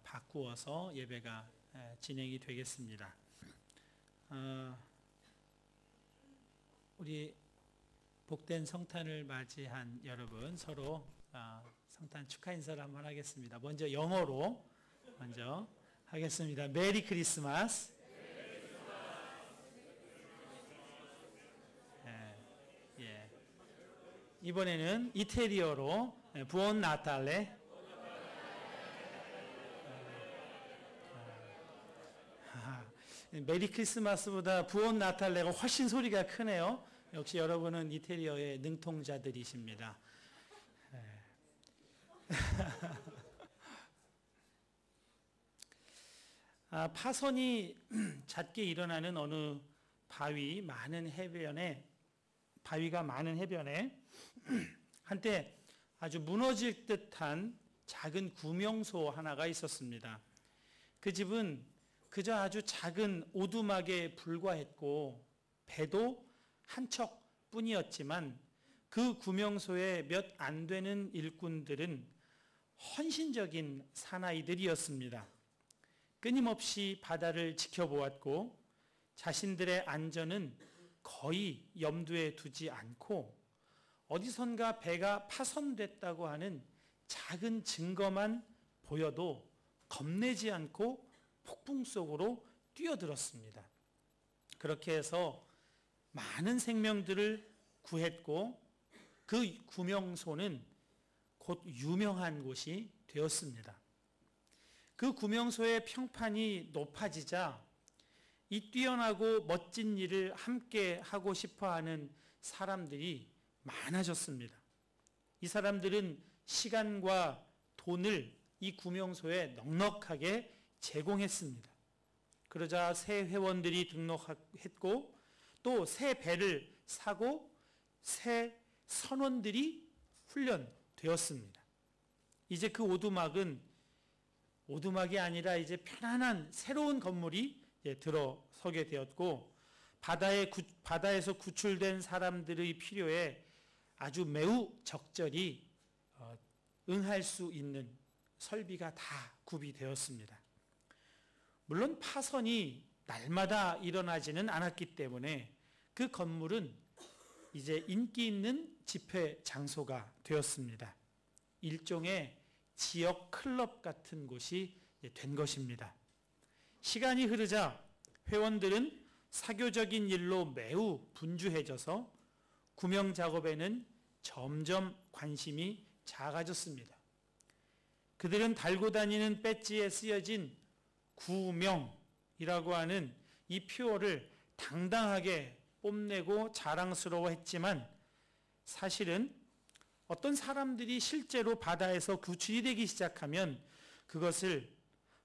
바꾸어서 예배가 진행이 되겠습니다. 우리 복된 성탄을 맞이한 여러분 서로 성탄 축하 인사를 한번 하겠습니다. 먼저 영어로 먼저 하겠습니다. 메리 크리스마스. 예. 이번에는 이태리어로 부온 나탈레. 메리 크리스마스보다 부온 나탈레가 훨씬 소리가 크네요. 역시 여러분은 이태리어의 능통자들이십니다. 파선이 잦게 일어나는 어느 바위가 많은 해변에 한때 아주 무너질 듯한 작은 구명소 하나가 있었습니다. 그 집은 그저 아주 작은 오두막에 불과했고 배도 한 척뿐이었지만 그 구명소에 몇 안 되는 일꾼들은 헌신적인 사나이들이었습니다. 끊임없이 바다를 지켜보았고 자신들의 안전은 거의 염두에 두지 않고 어디선가 배가 파손됐다고 하는 작은 증거만 보여도 겁내지 않고 폭풍 속으로 뛰어들었습니다. 그렇게 해서 많은 생명들을 구했고 그 구명소는 곧 유명한 곳이 되었습니다. 그 구명소의 평판이 높아지자 이 뛰어나고 멋진 일을 함께 하고 싶어하는 사람들이 많아졌습니다. 이 사람들은 시간과 돈을 이 구명소에 넉넉하게 제공했습니다. 그러자 새 회원들이 등록했고 또 새 배를 사고 새 선원들이 훈련되었습니다. 이제 그 오두막이 아니라 이제 편안한 새로운 건물이 들어서게 되었고 바다에서 구출된 사람들의 필요에 아주 매우 적절히 응할 수 있는 설비가 다 구비되었습니다. 물론 파선이 날마다 일어나지는 않았기 때문에 그 건물은 이제 인기 있는 집회 장소가 되었습니다. 일종의 지역 클럽 같은 곳이 된 것입니다. 시간이 흐르자 회원들은 사교적인 일로 매우 분주해져서 구명 작업에는 점점 관심이 작아졌습니다. 그들은 달고 다니는 배지에 쓰여진 구명이라고 하는 이 표어를 당당하게 뽐내고 자랑스러워했지만 사실은 어떤 사람들이 실제로 바다에서 구출이 되기 시작하면 그것을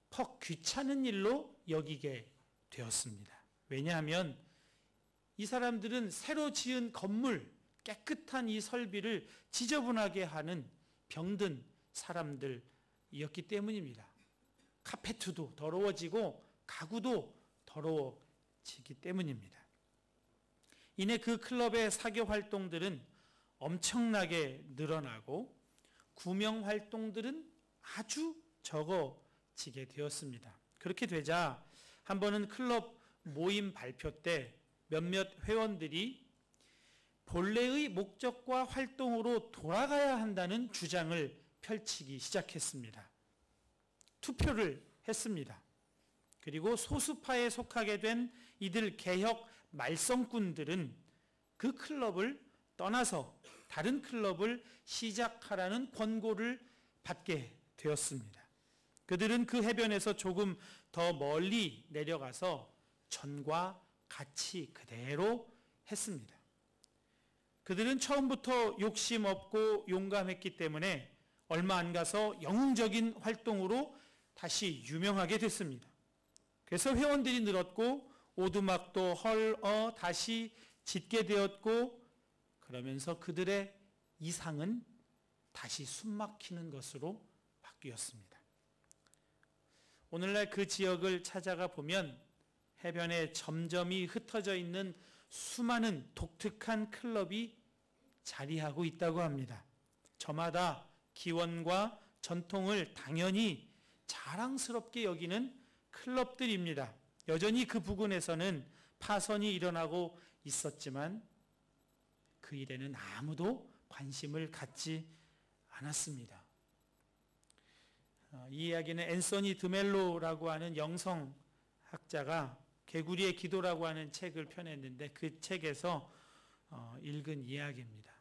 퍽 귀찮은 일로 여기게 되었습니다. 왜냐하면 이 사람들은 새로 지은 건물, 깨끗한 이 설비를 지저분하게 하는 병든 사람들이었기 때문입니다. 카페트도 더러워지고 가구도 더러워지기 때문입니다. 이내 그 클럽의 사교 활동들은 엄청나게 늘어나고 구명 활동들은 아주 적어지게 되었습니다. 그렇게 되자 한 번은 클럽 모임 발표 때 몇몇 회원들이 본래의 목적과 활동으로 돌아가야 한다는 주장을 펼치기 시작했습니다. 투표를 했습니다. 그리고 소수파에 속하게 된 이들 개혁 말썽꾼들은 그 클럽을 떠나서 다른 클럽을 시작하라는 권고를 받게 되었습니다. 그들은 그 해변에서 조금 더 멀리 내려가서 전과 같이 그대로 했습니다. 그들은 처음부터 욕심 없고 용감했기 때문에 얼마 안 가서 영웅적인 활동으로 다시 유명하게 됐습니다. 그래서 회원들이 늘었고 오두막도 다시 짓게 되었고 그러면서 그들의 이상은 다시 숨막히는 것으로 바뀌었습니다. 오늘날 그 지역을 찾아가 보면 해변에 점점이 흩어져 있는 수많은 독특한 클럽이 자리하고 있다고 합니다. 저마다 기원과 전통을 당연히 자랑스럽게 여기는 클럽들입니다. 여전히 그 부근에서는 파선이 일어나고 있었지만 그 일에는 아무도 관심을 갖지 않았습니다. 이 이야기는 앤서니 드멜로라고 하는 영성학자가 개구리의 기도라고 하는 책을 펴냈는데 그 책에서 읽은 이야기입니다.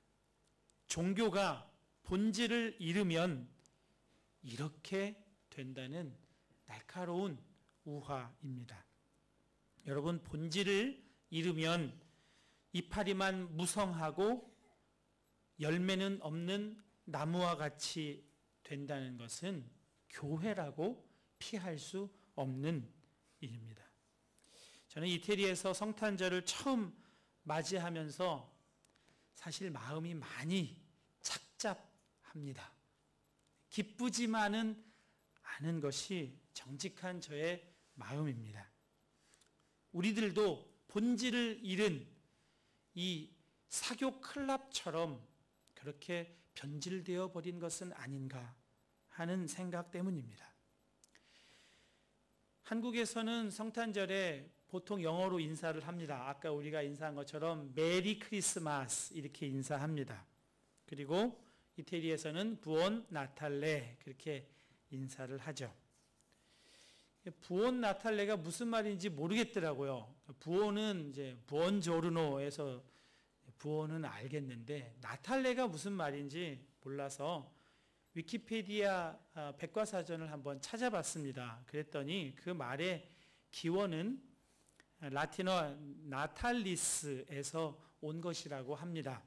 종교가 본질을 잃으면 이렇게 된다는 날카로운 우화입니다. 여러분, 본질을 잃으면 이파리만 무성하고 열매는 없는 나무와 같이 된다는 것은 교회라고 피할 수 없는 일입니다. 저는 이태리에서 성탄절을 처음 맞이하면서 사실 마음이 많이 착잡합니다. 기쁘지만은 않은 것이 정직한 저의 마음입니다. 우리들도 본질을 잃은 이 사교 클럽처럼 그렇게 변질되어 버린 것은 아닌가 하는 생각 때문입니다. 한국에서는 성탄절에 보통 영어로 인사를 합니다. 아까 우리가 인사한 것처럼 메리 크리스마스 이렇게 인사합니다. 그리고 이태리에서는 부온 나탈레 그렇게 인사를 하죠. 부온 나탈레가 무슨 말인지 모르겠더라고요. 부온은 이제 부온조르노에서 부온은 알겠는데 나탈레가 무슨 말인지 몰라서 위키피디아 백과사전을 한번 찾아봤습니다. 그랬더니 그 말의 기원은 라틴어 나탈리스에서 온 것이라고 합니다.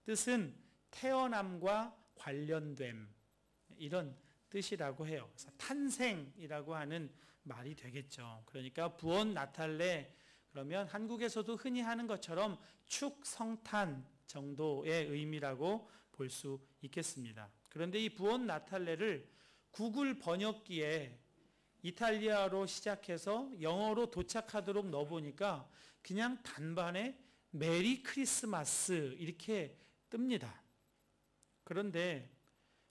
뜻은 태어남과 관련됨 이런 뜻이라고 해요. 그래서 탄생이라고 하는 말이 되겠죠. 그러니까 부온 나탈레 그러면 한국에서도 흔히 하는 것처럼 축성탄 정도의 의미라고 볼 수 있겠습니다. 그런데 이 부온 나탈레를 구글 번역기에 이탈리아로 시작해서 영어로 도착하도록 넣어보니까 그냥 단반에 메리 크리스마스 이렇게 뜹니다. 그런데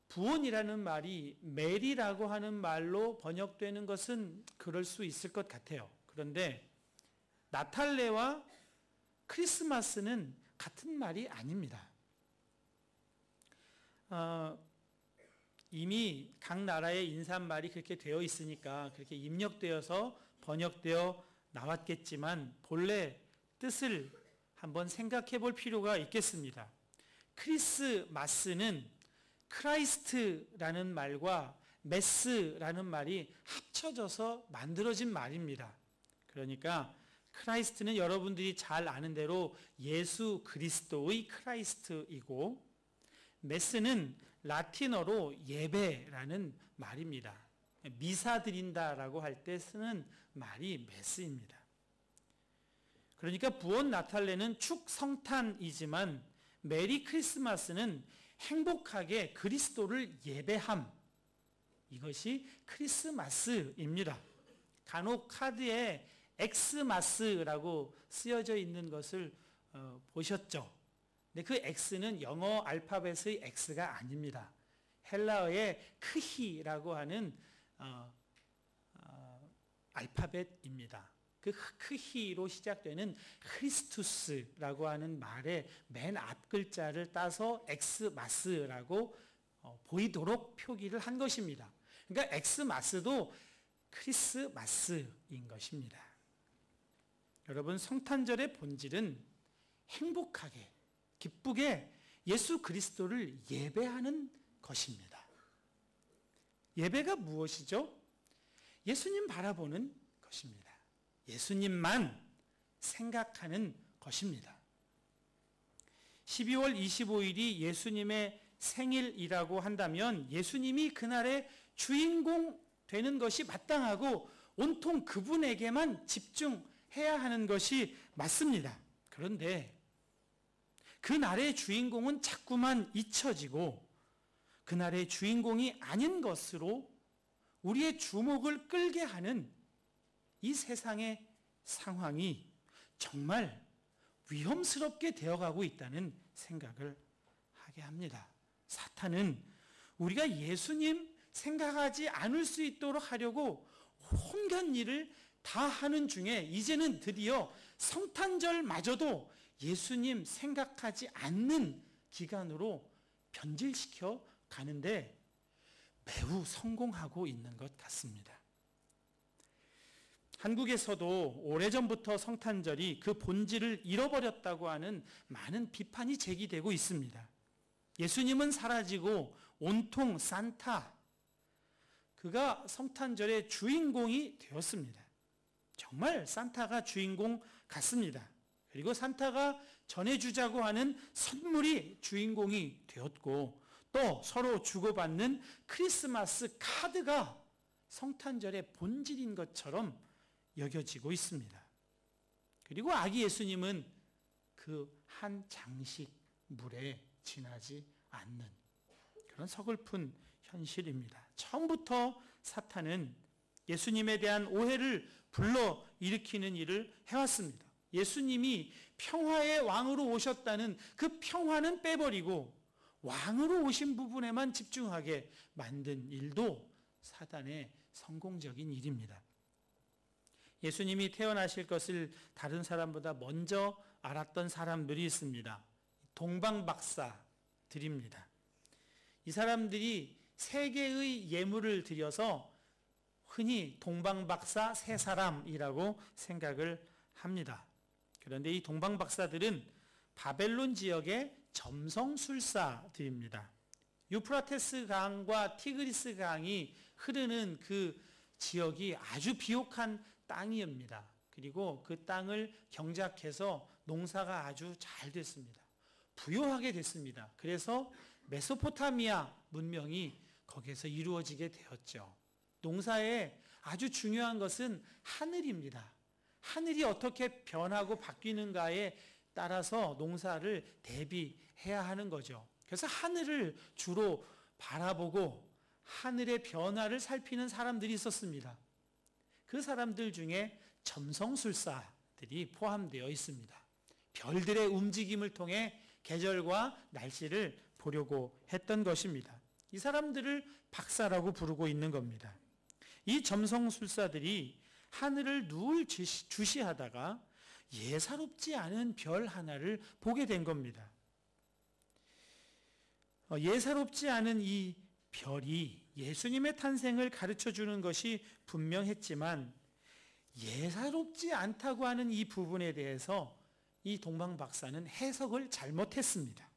부온이라는 말이 메리라고 하는 말로 번역되는 것은 그럴 수 있을 것 같아요. 그런데 나탈레와 크리스마스는 같은 말이 아닙니다. 이미 각 나라의 인사말이 그렇게 되어 있으니까 그렇게 입력되어서 번역되어 나왔겠지만 본래 뜻을 한번 생각해 볼 필요가 있겠습니다. 크리스마스는 크라이스트라는 말과 메스라는 말이 합쳐져서 만들어진 말입니다. 그러니까 크라이스트는 여러분들이 잘 아는 대로 예수 그리스도의 크라이스트이고 메스는 라틴어로 예배라는 말입니다. 미사 드린다라고 할 때 쓰는 말이 메스입니다. 그러니까 부온 나탈레는 축성탄이지만 메리 크리스마스는 행복하게 그리스도를 예배함. 이것이 크리스마스입니다. 간혹 카드에 엑스마스라고 쓰여져 있는 것을 보셨죠? 근데 그 X는 영어 알파벳의 X가 아닙니다. 헬라어의 크히라고 하는 알파벳입니다. 그 크히로 시작되는 크리스투스라고 하는 말의 맨 앞 글자를 따서 엑스마스라고 보이도록 표기를 한 것입니다. 그러니까 엑스마스도 크리스마스인 것입니다. 여러분, 성탄절의 본질은 행복하게 기쁘게 예수 그리스도를 예배하는 것입니다. 예배가 무엇이죠? 예수님 바라보는 것입니다. 예수님만 생각하는 것입니다. 12월 25일이 예수님의 생일이라고 한다면 예수님이 그날의 주인공 되는 것이 마땅하고 온통 그분에게만 집중해야 하는 것이 맞습니다. 그런데 그날의 주인공은 자꾸만 잊혀지고 그날의 주인공이 아닌 것으로 우리의 주목을 끌게 하는 이 세상의 상황이 정말 위험스럽게 되어가고 있다는 생각을 하게 합니다. 사탄은 우리가 예수님 생각하지 않을 수 있도록 하려고 온갖 일을 다 하는 중에 이제는 드디어 성탄절마저도 예수님 생각하지 않는 기간으로 변질시켜 가는데 매우 성공하고 있는 것 같습니다. 한국에서도 오래전부터 성탄절이 그 본질을 잃어버렸다고 하는 많은 비판이 제기되고 있습니다. 예수님은 사라지고 온통 산타, 그가 성탄절의 주인공이 되었습니다. 정말 산타가 주인공 같습니다. 그리고 산타가 전해주자고 하는 선물이 주인공이 되었고, 또 서로 주고받는 크리스마스 카드가 성탄절의 본질인 것처럼 여겨지고 있습니다. 그리고 아기 예수님은 그 한 장식물에 지나지 않는 그런 서글픈 현실입니다. 처음부터 사탄은 예수님에 대한 오해를 불러일으키는 일을 해왔습니다. 예수님이 평화의 왕으로 오셨다는 그 평화는 빼버리고 왕으로 오신 부분에만 집중하게 만든 일도 사단의 성공적인 일입니다. 예수님이 태어나실 것을 다른 사람보다 먼저 알았던 사람들이 있습니다. 동방박사들입니다. 이 사람들이 세 개의 예물을 드려서 흔히 동방박사 세 사람이라고 생각을 합니다. 그런데 이 동방박사들은 바벨론 지역의 점성술사들입니다. 유프라테스 강과 티그리스 강이 흐르는 그 지역이 아주 비옥한 땅이옵니다. 그리고 그 땅을 경작해서 농사가 아주 잘 됐습니다. 부유하게 됐습니다. 그래서 메소포타미아 문명이 거기에서 이루어지게 되었죠. 농사에 아주 중요한 것은 하늘입니다. 하늘이 어떻게 변하고 바뀌는가에 따라서 농사를 대비해야 하는 거죠. 그래서 하늘을 주로 바라보고 하늘의 변화를 살피는 사람들이 있었습니다. 그 사람들 중에 점성술사들이 포함되어 있습니다. 별들의 움직임을 통해 계절과 날씨를 보려고 했던 것입니다. 이 사람들을 박사라고 부르고 있는 겁니다. 이 점성술사들이 하늘을 늘 주시하다가 예사롭지 않은 별 하나를 보게 된 겁니다. 예사롭지 않은 이 별이 예수님의 탄생을 가르쳐 주는 것이 분명했지만 예사롭지 않다고 하는 이 부분에 대해서 이 동방박사는 해석을 잘못했습니다.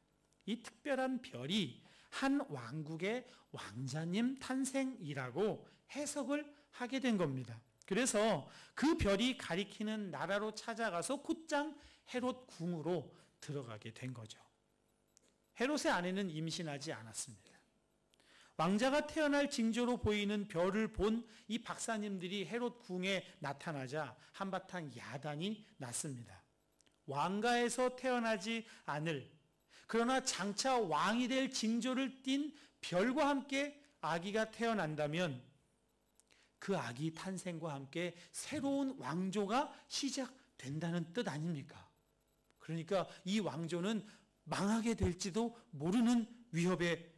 이 특별한 별이 한 왕국의 왕자님 탄생이라고 해석을 하게 된 겁니다. 그래서 그 별이 가리키는 나라로 찾아가서 곧장 헤롯 궁으로 들어가게 된 거죠. 헤롯의 아내는 임신하지 않았습니다. 왕자가 태어날 징조로 보이는 별을 본 이 박사님들이 헤롯 궁에 나타나자 한바탕 야단이 났습니다. 왕가에서 태어나지 않을, 그러나 장차 왕이 될 징조를 띤 별과 함께 아기가 태어난다면 그 아기 탄생과 함께 새로운 왕조가 시작된다는 뜻 아닙니까? 그러니까 이 왕조는 망하게 될지도 모르는 위협에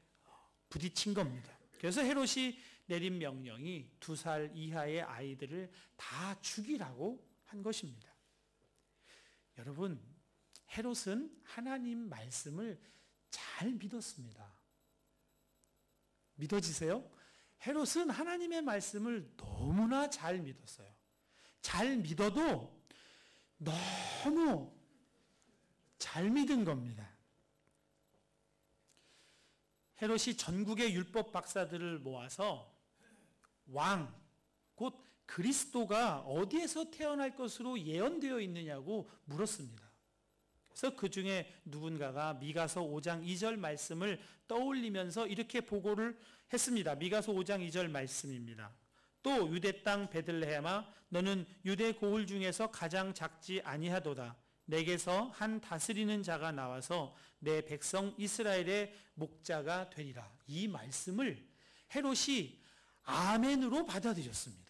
부딪힌 겁니다. 그래서 헤롯이 내린 명령이 2살 이하의 아이들을 다 죽이라고 한 것입니다. 여러분, 헤롯은 하나님 말씀을 잘 믿었습니다. 믿어지세요? 헤롯은 하나님의 말씀을 너무나 잘 믿었어요. 잘 믿어도 너무 잘 믿은 겁니다. 헤롯이 전국의 율법 박사들을 모아서 왕, 곧 그리스도가 어디에서 태어날 것으로 예언되어 있느냐고 물었습니다. 그래서 그 중에 누군가가 미가서 5장 2절 말씀을 떠올리면서 이렇게 보고를 했습니다. 미가서 5장 2절 말씀입니다. 또 유대 땅 베들레헴아, 너는 유대 고을 중에서 가장 작지 아니하도다. 내게서 한 다스리는 자가 나와서 내 백성 이스라엘의 목자가 되리라. 이 말씀을 헤롯이 아멘으로 받아들였습니다.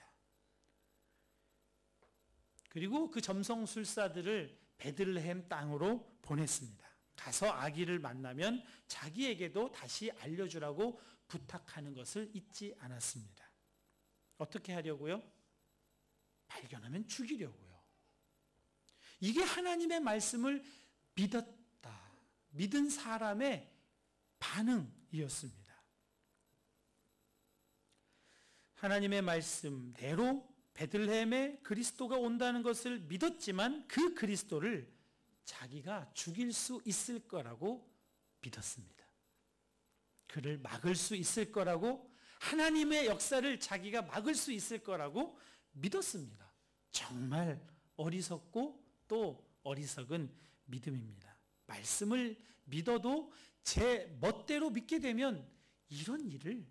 그리고 그 점성술사들을 베들레헴 땅으로 보냈습니다. 가서 아기를 만나면 자기에게도 다시 알려주라고 부탁하는 것을 잊지 않았습니다. 어떻게 하려고요? 발견하면 죽이려고요. 이게 하나님의 말씀을 믿었다. 믿은 사람의 반응이었습니다. 하나님의 말씀대로 베들레헴에 그리스도가 온다는 것을 믿었지만 그 그리스도를 자기가 죽일 수 있을 거라고 믿었습니다. 그를 막을 수 있을 거라고, 하나님의 역사를 자기가 막을 수 있을 거라고 믿었습니다. 정말 어리석고 또 어리석은 믿음입니다. 말씀을 믿어도 제 멋대로 믿게 되면 이런 일을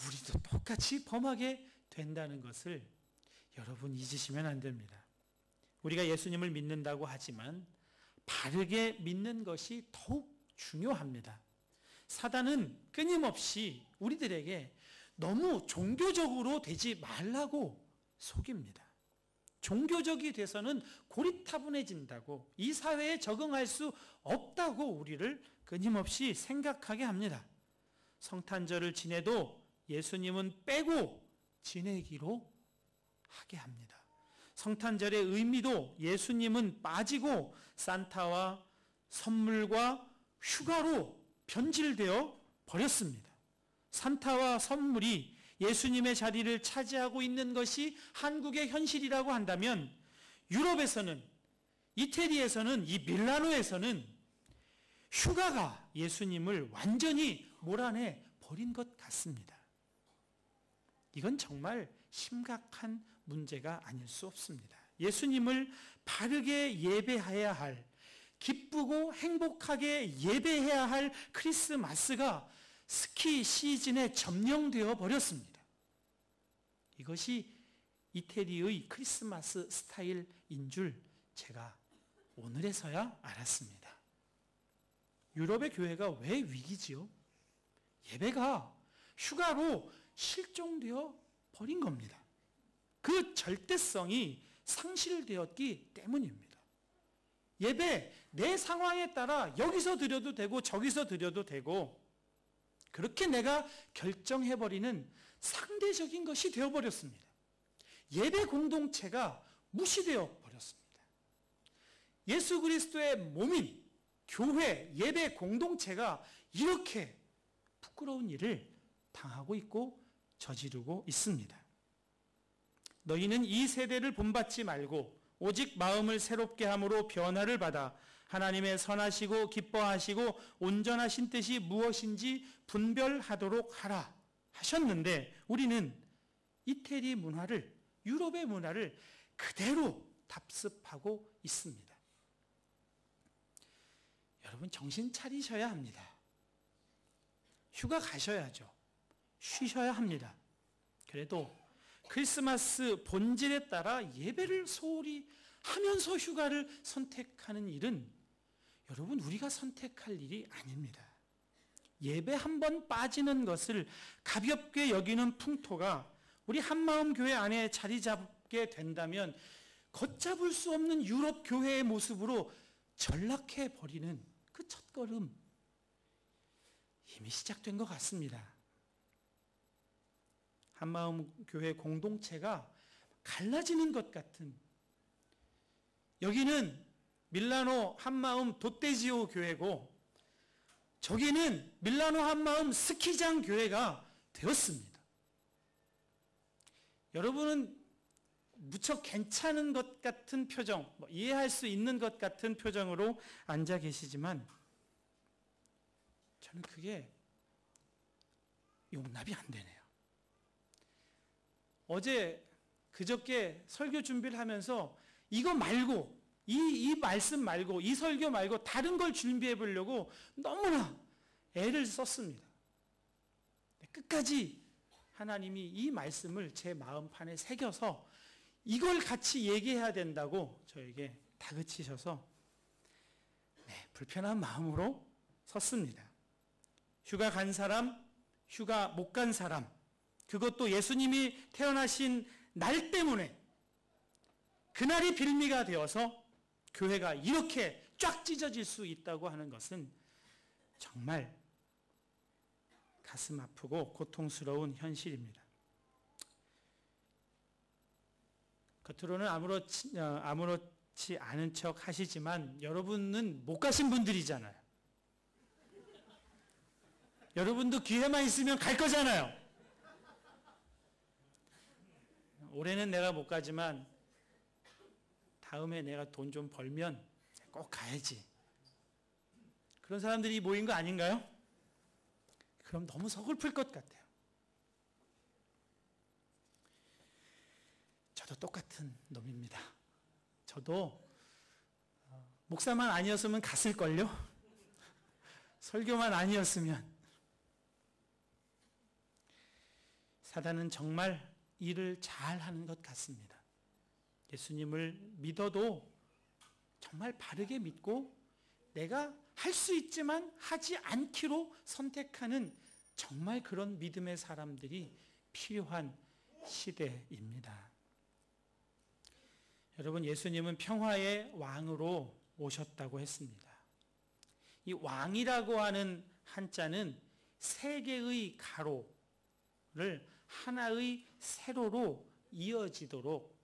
우리도 똑같이 범하게 된다는 것을 여러분 잊으시면 안 됩니다. 우리가 예수님을 믿는다고 하지만 바르게 믿는 것이 더욱 중요합니다. 사단은 끊임없이 우리들에게 너무 종교적으로 되지 말라고 속입니다. 종교적이 돼서는 고리타분해진다고, 이 사회에 적응할 수 없다고 우리를 끊임없이 생각하게 합니다. 성탄절을 지내도 예수님은 빼고 지내기로 하게 합니다. 성탄절의 의미도 예수님은 빠지고 산타와 선물과 휴가로 변질되어 버렸습니다. 산타와 선물이 예수님의 자리를 차지하고 있는 것이 한국의 현실이라고 한다면, 유럽에서는, 이태리에서는, 이 밀라노에서는 휴가가 예수님을 완전히 몰아내 버린 것 같습니다. 이건 정말 심각한 문제가 아닐 수 없습니다. 예수님을 바르게 예배해야 할, 기쁘고 행복하게 예배해야 할 크리스마스가 스키 시즌에 점령되어 버렸습니다. 이것이 이태리의 크리스마스 스타일인 줄 제가 오늘에서야 알았습니다. 유럽의 교회가 왜 위기지요? 예배가 휴가로 실종되어 버린 겁니다. 그 절대성이 상실되었기 때문입니다. 예배 내 상황에 따라 여기서 드려도 되고 저기서 드려도 되고, 그렇게 내가 결정해버리는 상대적인 것이 되어버렸습니다. 예배 공동체가 무시되어 버렸습니다. 예수 그리스도의 몸인 교회, 예배 공동체가 이렇게 부끄러운 일을 당하고 있고 저지르고 있습니다. 너희는 이 세대를 본받지 말고 오직 마음을 새롭게 함으로 변화를 받아 하나님의 선하시고 기뻐하시고 온전하신 뜻이 무엇인지 분별하도록 하라 하셨는데, 우리는 이태리 문화를, 유럽의 문화를 그대로 답습하고 있습니다. 여러분 정신 차리셔야 합니다. 휴가 가셔야죠. 쉬셔야 합니다. 그래도 크리스마스 본질에 따라 예배를 소홀히 하면서 휴가를 선택하는 일은 여러분 우리가 선택할 일이 아닙니다. 예배 한 번 빠지는 것을 가볍게 여기는 풍토가 우리 한마음 교회 안에 자리 잡게 된다면 걷잡을 수 없는 유럽 교회의 모습으로 전락해 버리는 그 첫걸음 이미 시작된 것 같습니다. 한마음 교회 공동체가 갈라지는 것 같은, 여기는 밀라노 한마음 돗대지오 교회고 저기는 밀라노 한마음 스키장 교회가 되었습니다. 여러분은 무척 괜찮은 것 같은 표정, 이해할 수 있는 것 같은 표정으로 앉아 계시지만 저는 그게 용납이 안 되네요. 어제 그저께 설교 준비를 하면서 이거 말고 이 말씀 말고 이 설교 말고 다른 걸 준비해 보려고 너무나 애를 썼습니다. 끝까지 하나님이 이 말씀을 제 마음판에 새겨서 이걸 같이 얘기해야 된다고 저에게 다그치셔서 불편한 마음으로 섰습니다. 휴가 간 사람, 휴가 못 간 사람, 그것도 예수님이 태어나신 날 때문에 그날이 빌미가 되어서 교회가 이렇게 쫙 찢어질 수 있다고 하는 것은 정말 가슴 아프고 고통스러운 현실입니다. 겉으로는 아무렇지 않은 척 하시지만 여러분은 못 가신 분들이잖아요. 여러분도 기회만 있으면 갈 거잖아요. 올해는 내가 못 가지만 다음에 내가 돈 좀 벌면 꼭 가야지. 그런 사람들이 모인 거 아닌가요? 그럼 너무 서글플 것 같아요. 저도 똑같은 놈입니다. 저도 목사만 아니었으면 갔을걸요? 설교만 아니었으면. 사단은 정말 일을 잘하는 것 같습니다. 예수님을 믿어도 정말 바르게 믿고 내가 할 수 있지만 하지 않기로 선택하는 정말 그런 믿음의 사람들이 필요한 시대입니다. 여러분, 예수님은 평화의 왕으로 오셨다고 했습니다. 이 왕이라고 하는 한자는 세 개의 가로를 하나의 세로로 이어지도록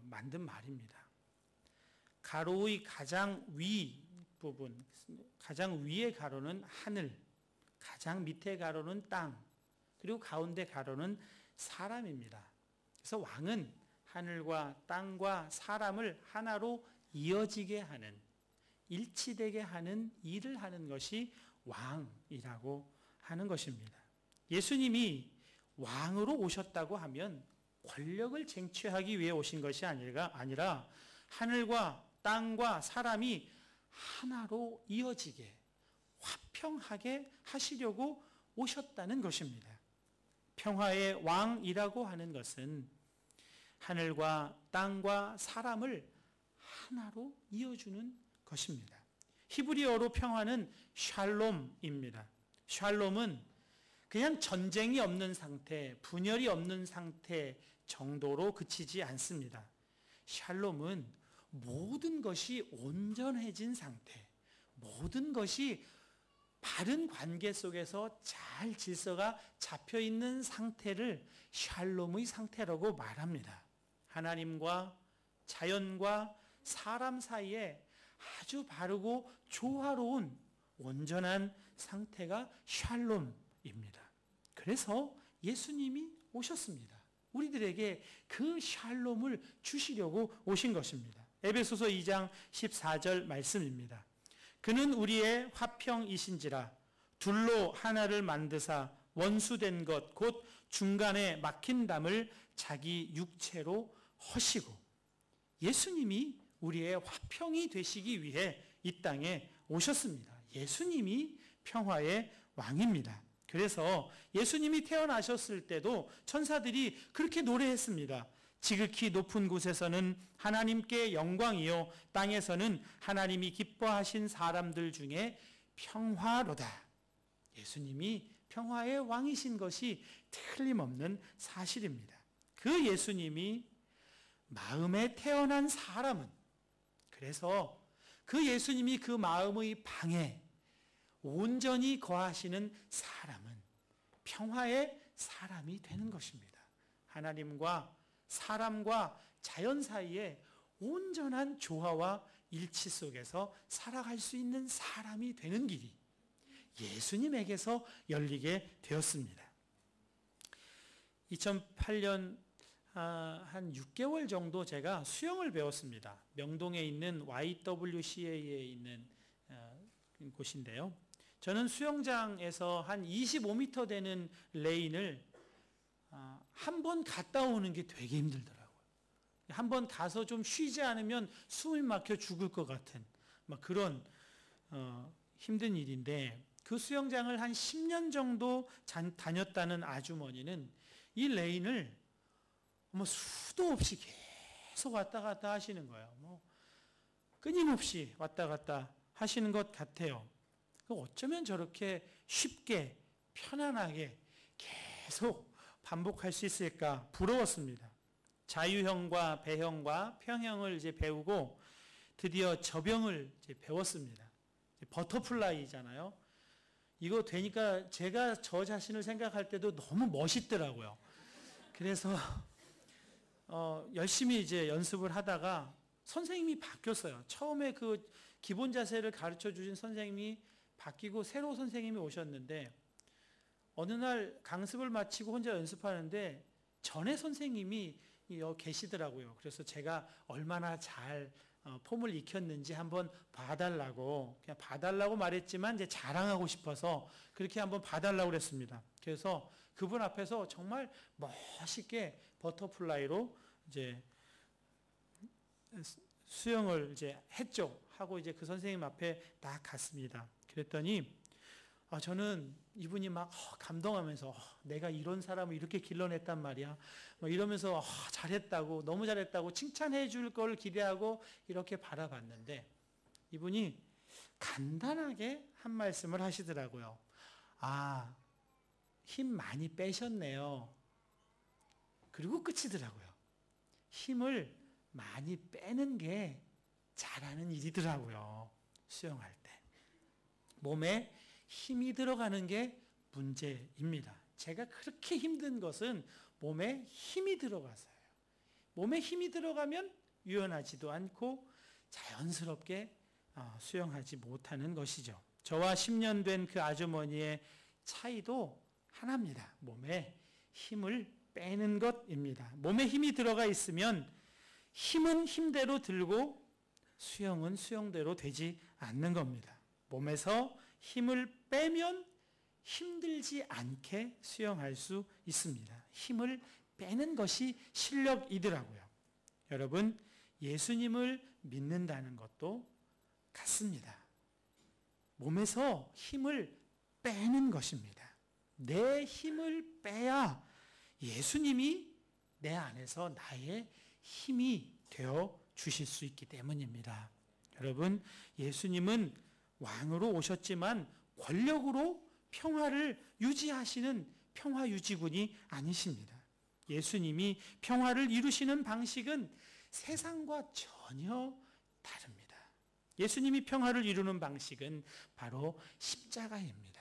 만든 말입니다. 가로의 가장 위 부분, 가장 위의 가로는 하늘, 가장 밑의 가로는 땅, 그리고 가운데 가로는 사람입니다. 그래서 왕은 하늘과 땅과 사람을 하나로 이어지게 하는, 일치되게 하는 일을 하는 것이 왕이라고 하는 것입니다. 예수님이 왕으로 오셨다고 하면 권력을 쟁취하기 위해 오신 것이 아니라 하늘과 땅과 사람이 하나로 이어지게 화평하게 하시려고 오셨다는 것입니다. 평화의 왕이라고 하는 것은 하늘과 땅과 사람을 하나로 이어주는 것입니다. 히브리어로 평화는 샬롬입니다. 샬롬은 그냥 전쟁이 없는 상태, 분열이 없는 상태 정도로 그치지 않습니다. 샬롬은 모든 것이 온전해진 상태, 모든 것이 바른 관계 속에서 잘 질서가 잡혀 있는 상태를 샬롬의 상태라고 말합니다. 하나님과 자연과 사람 사이에 아주 바르고 조화로운 온전한 상태가 샬롬입니다. 그래서 예수님이 오셨습니다. 우리들에게 그 샬롬을 주시려고 오신 것입니다. 에베소서 2장 14절 말씀입니다. 그는 우리의 화평이신지라 둘로 하나를 만드사 원수된 것 곧 중간에 막힌 담을 자기 육체로 허시고. 예수님이 우리의 화평이 되시기 위해 이 땅에 오셨습니다. 예수님이 평화의 왕입니다. 그래서 예수님이 태어나셨을 때도 천사들이 그렇게 노래했습니다. 지극히 높은 곳에서는 하나님께 영광이요 땅에서는 하나님이 기뻐하신 사람들 중에 평화로다. 예수님이 평화의 왕이신 것이 틀림없는 사실입니다. 그 예수님이 마음에 태어난 사람은, 그래서 그 예수님이 그 마음의 방에 온전히 거하시는 사람은 평화의 사람이 되는 것입니다. 하나님과 사람과 자연 사이에 온전한 조화와 일치 속에서 살아갈 수 있는 사람이 되는 길이 예수님에게서 열리게 되었습니다. 2008년 한 6개월 정도 제가 수영을 배웠습니다. 명동에 있는 YWCA에 있는 곳인데요. 저는 수영장에서 한 25m 되는 레인을 한 번 갔다 오는 게 되게 힘들더라고요. 한 번 가서 좀 쉬지 않으면 숨이 막혀 죽을 것 같은 막 그런 힘든 일인데, 그 수영장을 한 10년 정도 다녔다는 아주머니는 이 레인을 수도 없이 계속 왔다 갔다 하시는 거예요. 끊임없이 왔다 갔다 하시는 것 같아요. 어쩌면 저렇게 쉽게 편안하게 계속 반복할 수 있을까 부러웠습니다. 자유형과 배형과 평형을 이제 배우고 드디어 저병을 이제 배웠습니다. 버터플라이잖아요. 이거 되니까 제가 저 자신을 생각할 때도 너무 멋있더라고요. 그래서 열심히 이제 연습을 하다가 선생님이 바뀌었어요. 처음에 그 기본 자세를 가르쳐 주신 선생님이 바뀌고 새로 선생님이 오셨는데 어느 날 강습을 마치고 혼자 연습하는데 전에 선생님이 계시더라고요. 그래서 제가 얼마나 잘 폼을 익혔는지 한번 봐달라고 그냥 봐달라고 말했지만 이제 자랑하고 싶어서 그렇게 한번 봐달라고 그랬습니다. 그래서 그분 앞에서 정말 멋있게 버터플라이로 이제 수영을 이제 했죠. 하고 이제 그 선생님 앞에 딱 갔습니다. 그랬더니 저는 이분이 막 감동하면서 내가 이런 사람을 이렇게 길러냈단 말이야. 이러면서 잘했다고 너무 잘했다고 칭찬해 줄 걸 기대하고 이렇게 바라봤는데 이분이 간단하게 한 말씀을 하시더라고요. 힘 많이 빼셨네요. 그리고 끝이더라고요. 힘을 많이 빼는 게 잘하는 일이더라고요. 수영할 때. 몸에 힘이 들어가는 게 문제입니다. 제가 그렇게 힘든 것은 몸에 힘이 들어가서요. 몸에 힘이 들어가면 유연하지도 않고 자연스럽게 수영하지 못하는 것이죠. 저와 10년 된 그 아주머니의 차이도 하나입니다. 몸에 힘을 빼는 것입니다. 몸에 힘이 들어가 있으면 힘은 힘대로 들고 수영은 수영대로 되지 않는 겁니다. 몸에서 힘을 빼면 힘들지 않게 수영할 수 있습니다. 힘을 빼는 것이 실력이더라고요. 여러분, 예수님을 믿는다는 것도 같습니다. 몸에서 힘을 빼는 것입니다. 내 힘을 빼야 예수님이 내 안에서 나의 힘이 되어 주실 수 있기 때문입니다. 여러분, 예수님은 왕으로 오셨지만 권력으로 평화를 유지하시는 평화유지군이 아니십니다. 예수님이 평화를 이루시는 방식은 세상과 전혀 다릅니다. 예수님이 평화를 이루는 방식은 바로 십자가입니다.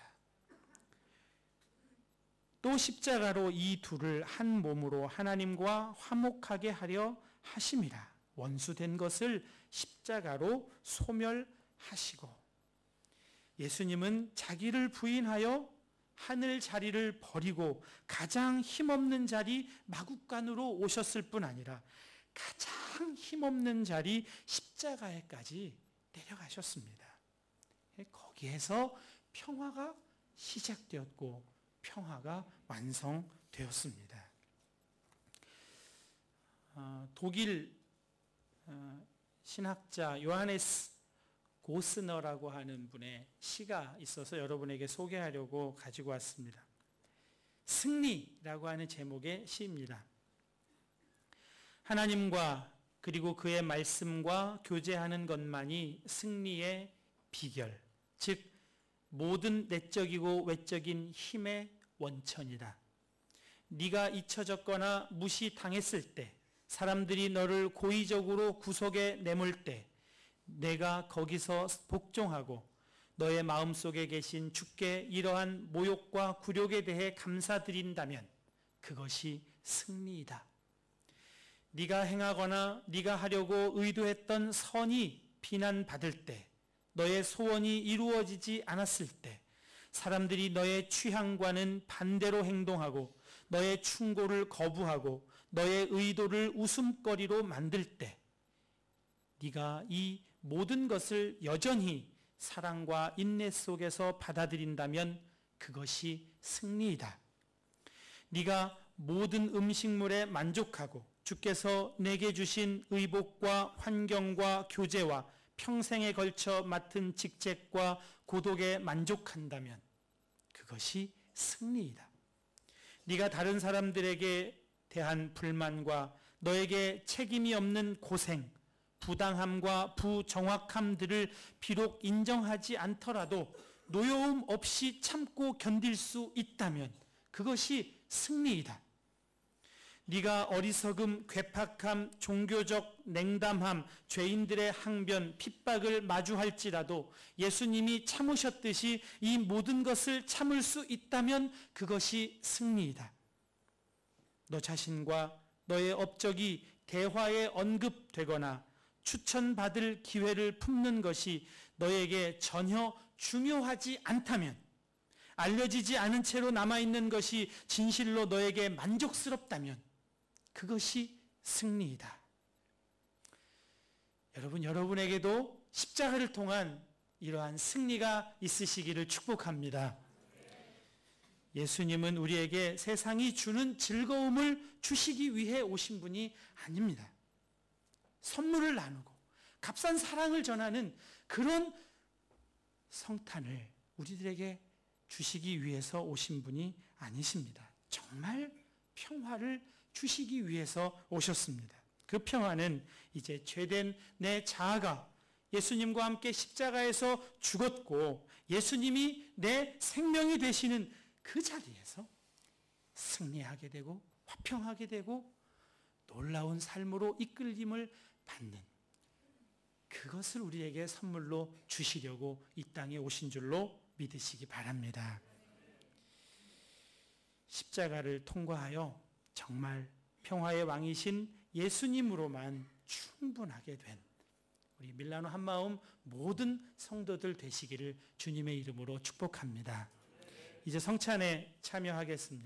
또 십자가로 이 둘을 한 몸으로 하나님과 화목하게 하려 하심이라. 원수된 것을 십자가로 소멸하시고 예수님은 자기를 부인하여 하늘 자리를 버리고 가장 힘없는 자리 마국간으로 오셨을 뿐 아니라 가장 힘없는 자리 십자가에까지 내려가셨습니다. 거기에서 평화가 시작되었고 평화가 완성되었습니다. 독일 신학자 요하네스 고스너라고 하는 분의 시가 있어서 여러분에게 소개하려고 가지고 왔습니다. 승리라고 하는 제목의 시입니다. 하나님과 그리고 그의 말씀과 교제하는 것만이 승리의 비결, 즉 모든 내적이고 외적인 힘의 원천이다. 네가 잊혀졌거나 무시당했을 때, 사람들이 너를 고의적으로 구석에 내몰 때 내가 거기서 복종하고 너의 마음속에 계신 주께 이러한 모욕과 굴욕에 대해 감사드린다면 그것이 승리이다. 네가 행하거나 네가 하려고 의도했던 선이 비난받을 때, 너의 소원이 이루어지지 않았을 때, 사람들이 너의 취향과는 반대로 행동하고 너의 충고를 거부하고 너의 의도를 웃음거리로 만들 때 네가 이 모든 것을 여전히 사랑과 인내 속에서 받아들인다면 그것이 승리이다. 네가 모든 음식물에 만족하고 주께서 내게 주신 의복과 환경과 교제와 평생에 걸쳐 맡은 직책과 고독에 만족한다면 그것이 승리이다. 네가 다른 사람들에게 대한 불만과 너에게 책임이 없는 고생, 부당함과 부정확함들을 비록 인정하지 않더라도 노여움 없이 참고 견딜 수 있다면 그것이 승리이다. 네가 어리석음, 괴팍함, 종교적 냉담함, 죄인들의 항변, 핍박을 마주할지라도 예수님이 참으셨듯이 이 모든 것을 참을 수 있다면 그것이 승리이다. 너 자신과 너의 업적이 대화에 언급되거나 추천받을 기회를 품는 것이 너에게 전혀 중요하지 않다면, 알려지지 않은 채로 남아있는 것이 진실로 너에게 만족스럽다면 그것이 승리이다. 여러분, 여러분에게도 십자가를 통한 이러한 승리가 있으시기를 축복합니다. 예수님은 우리에게 세상이 주는 즐거움을 주시기 위해 오신 분이 아닙니다. 선물을 나누고 값싼 사랑을 전하는 그런 성탄을 우리들에게 주시기 위해서 오신 분이 아니십니다. 정말 평화를 주시기 위해서 오셨습니다. 그 평화는 이제 죄된 내 자아가 예수님과 함께 십자가에서 죽었고 예수님이 내 생명이 되시는 그 자리에서 승리하게 되고 화평하게 되고 놀라운 삶으로 이끌림을 받는, 그것을 우리에게 선물로 주시려고 이 땅에 오신 줄로 믿으시기 바랍니다. 십자가를 통과하여 정말 평화의 왕이신 예수님으로만 충분하게 된 우리 밀라노 한마음 모든 성도들 되시기를 주님의 이름으로 축복합니다. 이제 성찬에 참여하겠습니다.